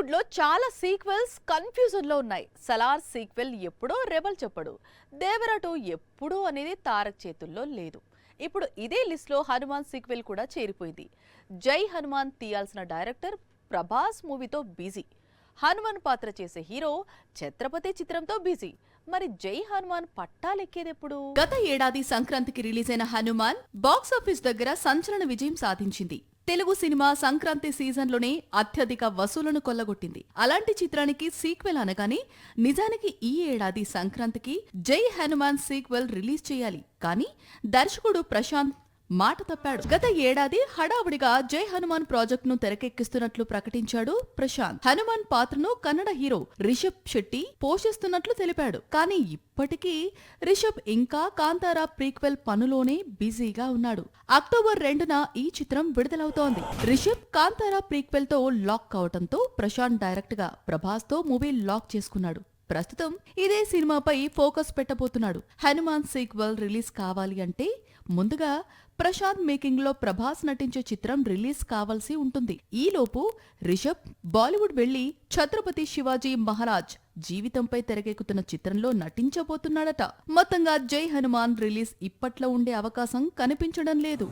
టాలీవుడ్ లో చాలా sequels confusion లో ఉన్నాయి. సలార్ సీక్వెల్ ఎప్పుడో, రెబల్ చెప్పడు. దేవరా 2 ఎప్పుడు అనేది తారక్ చేతుల్లో లేదు. ఇప్పుడు ఇదే లిస్ట్ లో హనుమాన్ సీక్వెల్ కూడా చేరిపోయింది. జై హనుమాన్ తీయాల్సిన డైరెక్టర్ ప్రభాస్ మూవీతో బిజీ. హనుమాన్ పాత్ర చేసే హీరో ఛత్రపతి చిత్రంతో బిజీ. మరి జై హనుమాన్ పట్టాలెక్కేదెప్పుడు? గత ఏడాది సంక్రాంతికి రిలీజ్ అయిన హనుమాన్ బాక్సాఫీస్ దగ్గర సంచలన విజయం సాధించింది. తెలుగు సినిమా సంక్రాంతి సీజన్లోనే అత్యధిక వసూలను కొల్లగొట్టింది. అలాంటి చిత్రానికి సీక్వెల్ అనగానే నిజానికి ఈ ఏడాది సంక్రాంతికి జై హనుమాన్ సీక్వెల్ రిలీజ్ చేయాలి. కానీ దర్శకుడు ప్రశాంత్ మాట తప్పాడు. గత ఏడాది హడావుడిగా జై హనుమాన్ ప్రాజెక్ట్ ను తెరకెక్కిస్తున్నట్లు ప్రకటించాడు ప్రశాంత్. హనుమాన్ పాత్రను కన్నడ హీరో రిషబ్ శెట్టి పోషిస్తున్నట్లు తెలిపాడు. కానీ ఇప్పటికీ రిషబ్ ఇంకా కాంతారా ప్రీక్వెల్ పనులోనే బిజీగా ఉన్నాడు. అక్టోబర్ 2న ఈ చిత్రం విడుదలవుతోంది. రిషబ్ కాంతారా ప్రీక్వెల్ తో లాక్ కావడంతో ప్రశాంత్ డైరెక్ట్ గా ప్రభాస్ తో మూవీ లాక్ చేసుకున్నాడు. ప్రస్తుతం ఇదే సినిమాపై ఫోకస్ పెట్టబోతున్నాడు. హనుమాన్ సీక్వెల్ రిలీజ్ కావాలి అంటే ముందుగా ప్రశాంత్ మేకింగ్ లో ప్రభాస్ నటించే చిత్రం రిలీజ్ కావాల్సి ఉంటుంది. ఈలోపు రిషబ్ బాలీవుడ్ వెళ్లి ఛత్రపతి శివాజీ మహారాజ్ జీవితంపై తెరకెక్కుతున్న చిత్రంలో నటించబోతున్నాడట. మొత్తంగా జై హనుమాన్ రిలీజ్ ఇప్పట్లో ఉండే అవకాశం కనిపించడం లేదు.